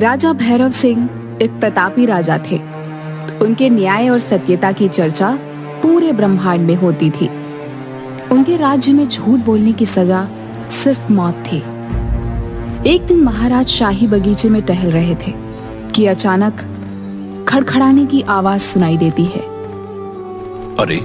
राजा भैरव सिंह एक प्रतापी राजा थे। उनके न्याय और सत्यता की चर्चा पूरे ब्रह्मांड में होती थी। उनके राज्य में झूठ बोलने की सजा सिर्फ मौत थी। एक दिन महाराज शाही बगीचे में टहल रहे थे कि अचानक खड़खड़ाने की आवाज सुनाई देती है। अरे,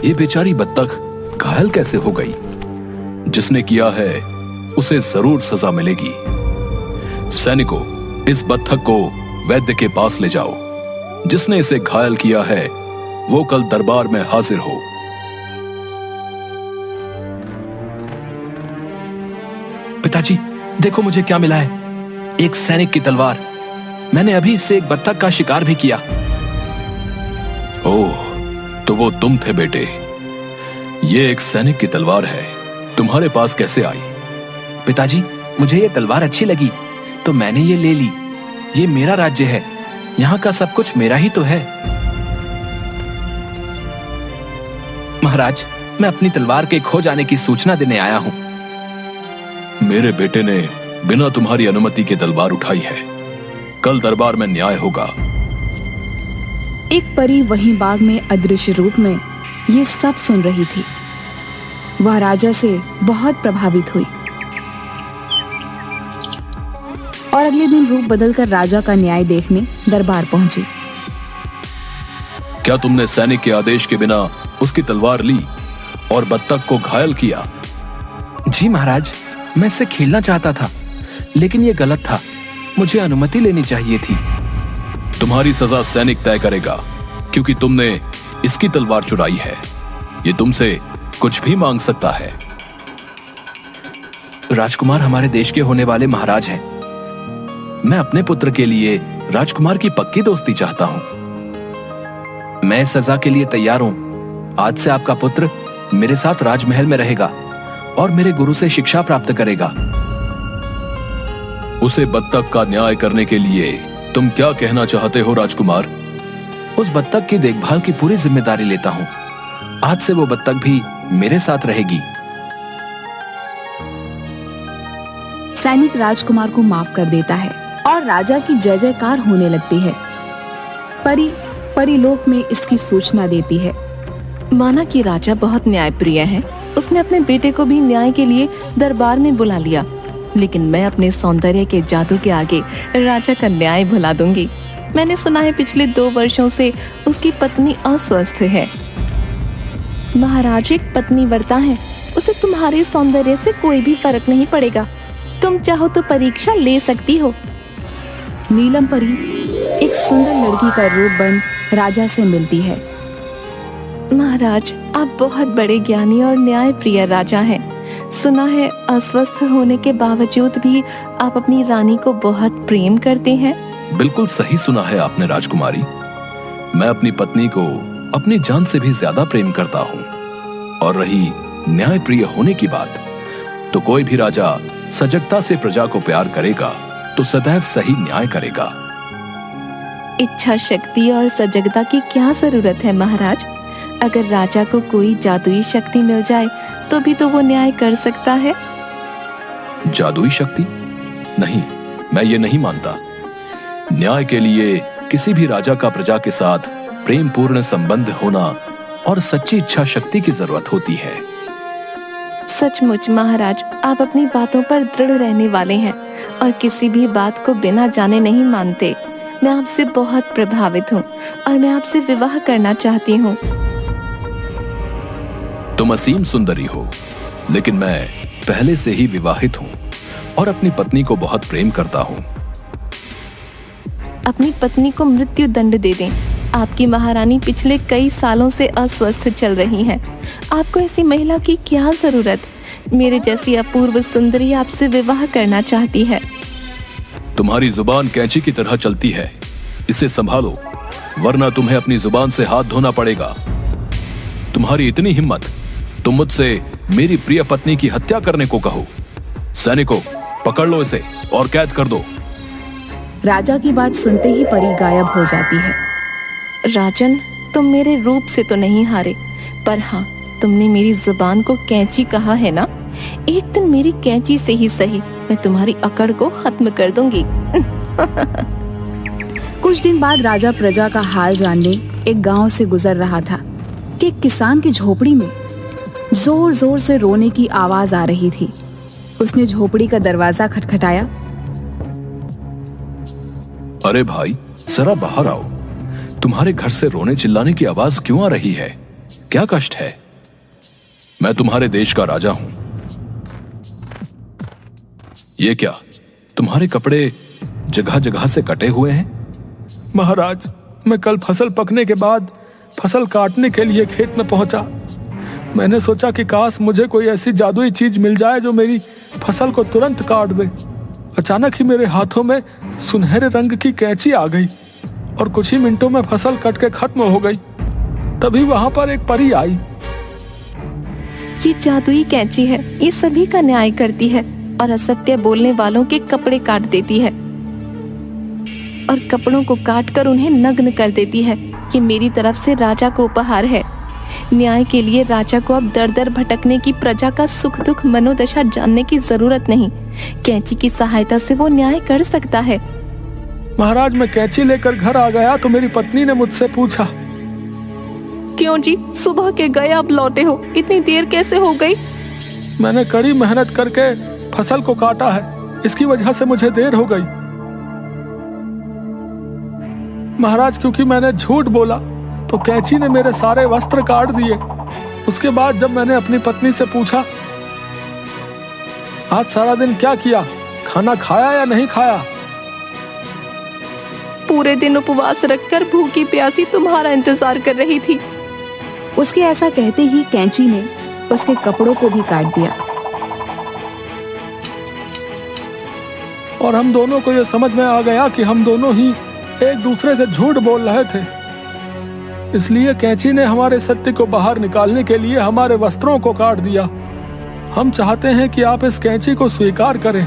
ये बेचारी बत्तख घायल कैसे हो गई? जिसने किया है उसे जरूर सजा मिलेगी। सैनिकों, इस बत्तख को वैद्य के पास ले जाओ। जिसने इसे घायल किया है वो कल दरबार में हाजिर हो। पिताजी, देखो मुझे क्या मिला है। एक सैनिक की तलवार। मैंने अभी इससे एक बत्तख का शिकार भी किया। ओह, तो वो तुम थे बेटे। ये एक सैनिक की तलवार है, तुम्हारे पास कैसे आई? पिताजी, मुझे ये तलवार अच्छी लगी तो मैंने ये ले ली। ये मेरा राज्य है, यहाँ का सब कुछ मेरा ही तो है। महाराज, मैं अपनी तलवार के खो जाने की सूचना देने आया हूँ। मेरे बेटे ने बिना तुम्हारी अनुमति के तलवार उठाई है। कल दरबार में न्याय होगा। एक परी वहीं बाग में अदृश्य रूप में ये सब सुन रही थी। वह राजा से बहुत प्रभावित हुई और अगले दिन रूप बदलकर राजा का न्याय देखने दरबार पहुंची। क्या तुमने सैनिक के आदेश के बिना उसकी तलवार ली और बत्तख को घायल किया? जी महाराज, मैं इससे खेलना चाहता था, लेकिन ये गलत था। मुझे अनुमति लेनी चाहिए थी। तुम्हारी सजा सैनिक तय करेगा, क्योंकि तुमने इसकी तलवार चुराई है। ये तुमसे कुछ भी मांग सकता है। राजकुमार हमारे देश के होने वाले महाराज हैं। मैं अपने पुत्र के लिए राजकुमार की पक्की दोस्ती चाहता हूं। मैं सजा के लिए तैयार हूं। आज से आपका पुत्र मेरे साथ राजमहल में रहेगा और मेरे गुरु से शिक्षा प्राप्त करेगा। उसे बत्तख का न्याय करने के लिए तुम क्या कहना चाहते हो राजकुमार? उस बत्तख की देखभाल की पूरी जिम्मेदारी लेता हूं। आज से वो बत्तख भी मेरे साथ रहेगी। सैनिक राजकुमार को माफ कर देता है और राजा की जय जयकार होने लगती है। परीलोक में इसकी सूचना देती है। माना कि राजा बहुत न्यायप्रिय है। उसने अपने बेटे को भी न्याय के लिए दरबार में बुला लिया, लेकिन मैं अपने सौंदर्य के जादू के आगे राजा का न्याय भुला दूंगी। मैंने सुना है पिछले 2 वर्षों से उसकी पत्नी अस्वस्थ है। महाराज एक पत्नी व्रता है, उसे तुम्हारे सौंदर्य से कोई भी फर्क नहीं पड़ेगा। तुम चाहो तो परीक्षा ले सकती हो। नीलम परी एक सुंदर लड़की का रूप बन राजा से मिलती है। महाराज, आप बहुत बड़े ज्ञानी और न्यायप्रिय राजा हैं। सुना है अस्वस्थ होने के बावजूद भी आप अपनी रानी को बहुत प्रेम करते हैं। बिल्कुल सही सुना है आपने राजकुमारी। मैं अपनी पत्नी को अपनी जान से भी ज्यादा प्रेम करता हूँ। और रही न्यायप्रिय होने की बात, तो कोई भी राजा सजगता से प्रजा को प्यार करेगा तो सदैव सही न्याय करेगा। इच्छा शक्ति और सजगता की क्या जरूरत है महाराज? अगर राजा को कोई जादुई शक्ति मिल जाए तो भी तो वो न्याय कर सकता है। जादुई शक्ति? नहीं, मैं ये नहीं मानता। न्याय के लिए किसी भी राजा का प्रजा के साथ प्रेम पूर्ण संबंध होना और सच्ची इच्छा शक्ति की जरूरत होती है। सचमुच महाराज, आप अपनी बातों पर दृढ़ रहने वाले हैं और किसी भी बात को बिना जाने नहीं मानते। मैं आपसे बहुत प्रभावित हूँ और मैं आपसे विवाह करना चाहती हूँ। तुम असीम सुंदरी हो, लेकिन मैं पहले से ही विवाहित हूँ और अपनी पत्नी को बहुत प्रेम करता हूँ। अपनी पत्नी को मृत्यु दंड दे दें। आपकी महारानी पिछले कई सालों से अस्वस्थ चल रही हैं। आपको ऐसी महिला की क्या जरूरत? मेरे जैसी अपूर्व सुंदरी आपसे विवाह करना चाहती है। तुम्हारी जुबान कैंची की तरह चलती है, इसे संभालो, वरना तुम्हें अपनी जुबान से हाथ धोना पड़ेगा। तुम्हारी इतनी हिम्मत, तुम मुझसे मेरी प्रिय पत्नी की हत्या करने को कहो। सैनिकों, पकड़ लो इसे और कैद कर दो। राजा की बात सुनते ही परी गायब हो जाती है। राजन, तुम मेरे रूप से तो नहीं हारे, पर हाँ, तुमने मेरी जुबान को कैंची कहा है ना? एक दिन मेरी कैंची से ही सही मैं तुम्हारी अकड़ को खत्म कर दूंगी। कुछ दिन बाद राजा प्रजा का हाल जानने एक गांव से गुजर रहा था कि एक किसान की झोपड़ी में जोर जोर से रोने की आवाज आ रही थी। उसने झोपड़ी का दरवाजा खटखटाया। अरे भाई, जरा बाहर आओ। तुम्हारे घर से रोने चिल्लाने की आवाज क्यों आ रही है? क्या कष्ट है? मैं तुम्हारे देश का राजा हूं। ये क्या, तुम्हारे कपड़े जगह जगह से कटे हुए हैं? महाराज, मैं कल फसल पकने के बाद फसल काटने के लिए खेत में पहुंचा। मैंने सोचा कि काश मुझे कोई ऐसी जादुई चीज मिल जाए जो मेरी फसल को तुरंत काट दे। अचानक ही मेरे हाथों में सुनहरे रंग की कैंची आ गई और कुछ ही मिनटों में फसल कट के खत्म हो गई। तभी वहां पर एक परी आई। ये जादुई कैंची है, ये सभी का न्याय करती है और असत्य बोलने वालों के कपड़े काट देती है और कपड़ों को काट कर उन्हें नग्न कर देती है। ये मेरी तरफ से राजा को उपहार है। न्याय के लिए राजा को अब दर दर भटकने की प्रजा का सुख दुख मनोदशा जानने की जरूरत नहीं। कैंची की सहायता से वो न्याय कर सकता है। महाराज, मैं कैंची लेकर घर आ गया तो मेरी पत्नी ने मुझसे पूछा, क्यों जी, सुबह के गए अब लौटे हो, इतनी देर कैसे हो गई? मैंने कड़ी मेहनत करके फसल को काटा है, इसकी वजह से मुझे देर हो गई। महाराज, क्योंकि मैंने झूठ बोला तो कैंची ने मेरे सारे वस्त्र काट दिए। उसके बाद जब मैंने अपनी पत्नी से पूछा, आज सारा दिन क्या किया, खाना खाया या नहीं खाया? पूरे दिन उपवास रखकर भूखी प्यासी तुम्हारा इंतजार कर रही थी। उसके ऐसा कहते ही कैंची ने उसके कपड़ों को भी काट दिया। और हम दोनों को यह समझ में आ गया कि हम दोनों ही एक दूसरे से झूठ बोल रहे थे। इसलिए कैंची ने हमारे सत्य को बाहर निकालने के लिए हमारे वस्त्रों को काट दिया। हम चाहते हैं कि आप इस कैंची को स्वीकार करें,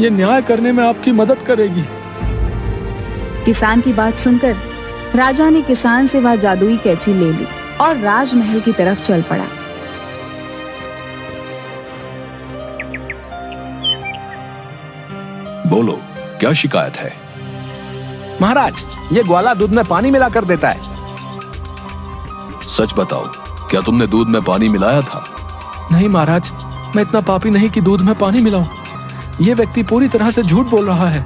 ये न्याय करने में आपकी मदद करेगी। किसान की बात सुनकर राजा ने किसान से वह जादुई कैंची ले ली और राजमहल की तरफ चल पड़ा। बोलो, क्या शिकायत है? महाराज, ये ग्वाला दूध में पानी मिला कर देता है। सच बताओ, क्या तुमने दूध में पानी मिलाया था? नहीं महाराज, मैं इतना पापी नहीं कि दूध में पानी मिलाऊं। ये व्यक्ति पूरी तरह से झूठ बोल रहा है।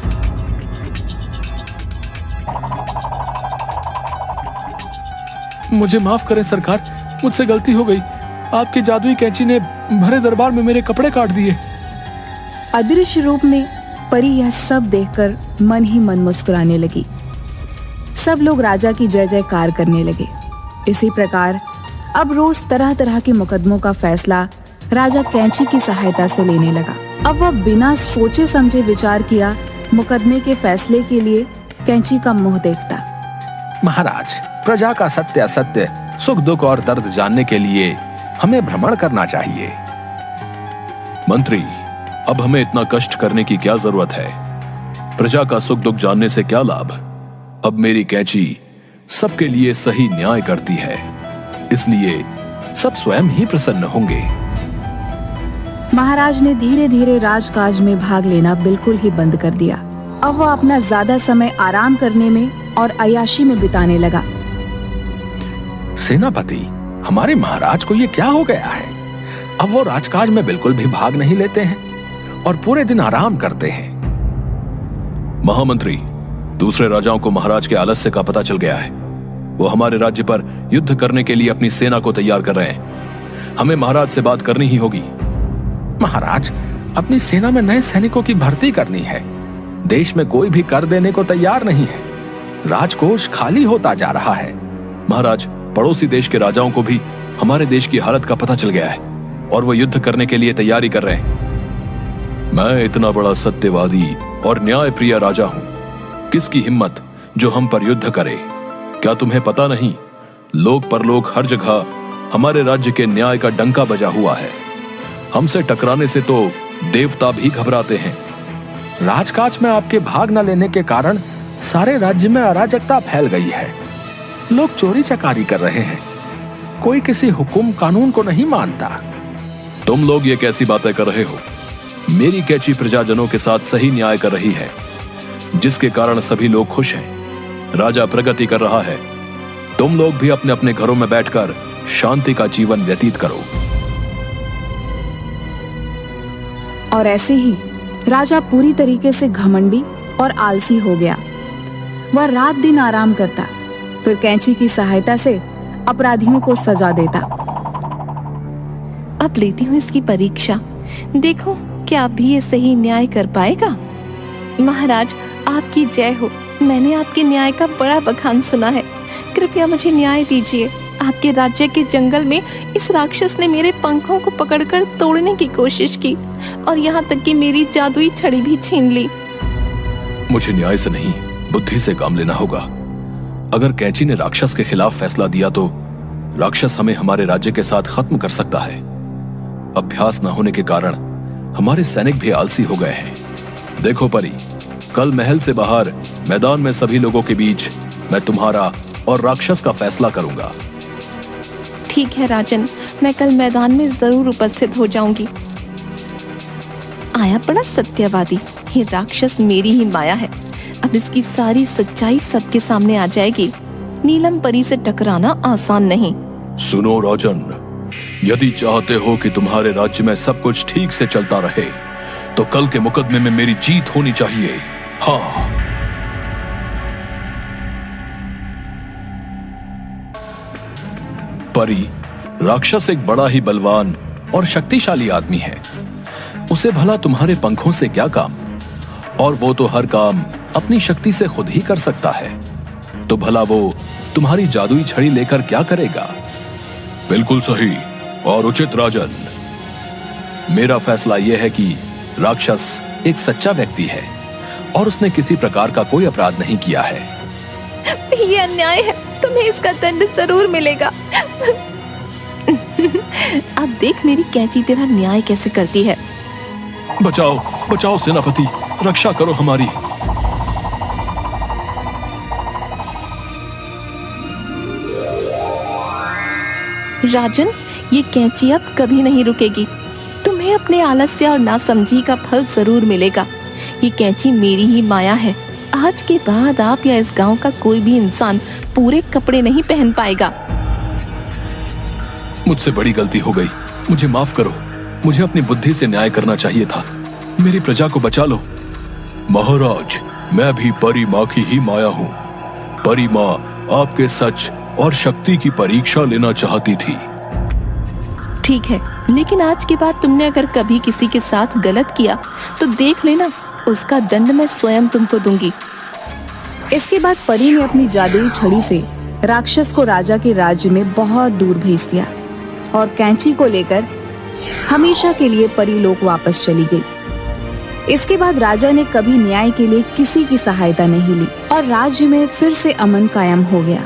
मुझे माफ करें सरकार, मुझसे गलती हो गई। आपकी जादुई कैंची ने भरे दरबार में मेरे कपड़े काट दिए। अदृश्य रूप में परी यह सब देखकर मन ही मन मुस्कुराने लगी। सब लोग राजा की जय जयकार करने लगे। इसी प्रकार अब रोज तरह तरह के मुकदमों का फैसला राजा कैंची की सहायता से लेने लगा। अब वह बिना सोचे समझे विचार किया मुकदमे के फैसले के लिए कैंची का मुंह देखता। महाराज, प्रजा का सत्य असत्य, सुख दुख और दर्द जानने के लिए हमें भ्रमण करना चाहिए। मंत्री, अब हमें इतना कष्ट करने की क्या जरूरत है? प्रजा का सुख दुख जानने से क्या लाभ? अब मेरी कैंची सबके लिए सही न्याय करती है, इसलिए सब स्वयं ही प्रसन्न होंगे। महाराज ने धीरे धीरे राजकाज में भाग लेना बिल्कुल ही बंद कर दिया। अब वह अपना ज्यादा समय आराम करने में और अय्याशी में बिताने लगा। सेनापति, हमारे महाराज को ये क्या हो गया है? अब वो राजकाज में बिल्कुल भी भाग नहीं लेते हैं और पूरे दिन आराम करते हैं। महामंत्री, दूसरे राजाओं को महाराज के आलस्य का पता चल गया है। वो हमारे राज्य पर युद्ध करने के लिए अपनी सेना को तैयार कर रहे हैं। हमें महाराज से बात करनी ही होगी। महाराज, अपनी सेना में नए सैनिकों की भर्ती करनी है। देश में कोई भी कर देने को तैयार नहीं है। राजकोष खाली होता जा रहा है। महाराज, पड़ोसी देश के राजाओं को भी हमारे देश की हालत का पता चल गया है और वो युद्ध करने के लिए तैयारी कर रहे हैं। मैं इतना बड़ा सत्यवादी और न्यायप्रिय राजा हूं, किसकी हिम्मत जो हम पर युद्ध करे? क्या तुम्हें पता नहीं, लोक परलोक हर जगह हमारे राज्य के न्याय का डंका बजा हुआ है। हमसे टकराने से तो देवता भी घबराते हैं। राजकाज में आपके भाग न लेने के कारण सारे राज्य में अराजकता फैल गई है। लोग चोरी चकारी कर रहे हैं। कोई किसी हुकुम कानून को नहीं मानता। तुम लोग ये कैसी बातें कर रहे हो? मेरी कैची प्रजाजनों के साथ सही न्याय कर रही है, जिसके कारण सभी लोग खुश हैं। राजा प्रगति कर रहा है। तुम लोग भी अपने अपने घरों में बैठकर शांति का जीवन व्यतीत करो। और ऐसे ही राजा पूरी तरीके से घमंडी और आलसी हो गया। वह रात दिन आराम करता, फिर कैंची की सहायता से अपराधियों को सजा देता। अब लेती हूँ इसकी परीक्षा, देखो क्या अब भी ये सही न्याय कर पाएगा। महाराज आपकी जय हो। मैंने आपके न्याय का बड़ा बखान सुना है, कृपया मुझे न्याय दीजिए। आपके राज्य के जंगल में इस राक्षस ने मेरे पंखों को पकड़कर तोड़ने की कोशिश की और यहाँ तक कि मेरी जादुई छड़ी भी छीन ली। मुझे न्याय से नहीं, बुद्धि से काम लेना होगा। अगर कैंची ने राक्षस के खिलाफ फैसला दिया तो राक्षस हमें हमारे राज्य के साथ खत्म कर सकता है। अभ्यास न होने के कारण हमारे सैनिक भी आलसी हो गए हैं। देखो परी, कल महल से बाहर मैदान में सभी लोगों के बीच मैं तुम्हारा और राक्षस का फैसला करूंगा। ठीक है राजन, मैं कल मैदान में जरूर उपस्थित हो जाऊंगी। आया बड़ा सत्यवादी, ये राक्षस मेरी ही माया है। अब इसकी सारी सच्चाई सबके सामने आ जाएगी। नीलम परी से टकराना आसान नहीं। सुनो राजन, यदि चाहते हो कि तुम्हारे राज्य में सब कुछ ठीक से चलता रहे तो कल के मुकदमे में मेरी जीत होनी चाहिए। हाँ। परी, राक्षस एक बड़ा ही बलवान और शक्तिशाली आदमी है। उसे भला तुम्हारे पंखों से क्या काम? और वो तो हर काम अपनी शक्ति से खुद ही कर सकता है। तो भला वो तुम्हारी जादुई छड़ी लेकर क्या करेगा? बिल्कुल सही और उचित राजन। मेरा फैसला यह है कि राक्षस एक सच्चा व्यक्ति है और उसने किसी प्रकार का कोई अपराध नहीं किया है। ये अन्याय है, तुम्हें इसका दंड जरूर मिलेगा। अब देख मेरी कैंची तेरा न्याय कैसे करती है। बचाओ, बचाओ सेनापति, रक्षा करो हमारी। राजन, ये कैंची अब कभी नहीं रुकेगी। तुम्हें अपने आलस्य और नासमझी का फल जरूर मिलेगा। ये कैंची मेरी ही माया है। आज के बाद आप या इस गांव का कोई भी इंसान पूरे कपड़े नहीं पहन पाएगा। मुझसे बड़ी गलती हो गई, मुझे माफ करो। मुझे अपनी बुद्धि से न्याय करना चाहिए था। मेरी प्रजा को बचा लो। महाराज, मैं भी परी माँ की ही माया हूँ। परी माँ आपके सच और शक्ति की परीक्षा लेना चाहती थी। ठीक है, लेकिन आज के बाद तुमने अगर कभी किसी के साथ गलत किया तो देख लेना, उसका दंड मैं स्वयं तुमको दूंगी। इसके बाद परी ने अपनी जादुई छड़ी से राक्षस को राजा के राज्य में बहुत दूर भेज दिया और कैंची को लेकर हमेशा के लिए परी लोक वापस चली गई। इसके बाद राजा ने कभी न्याय के लिए किसी की सहायता नहीं ली और राज्य में फिर से अमन कायम हो गया।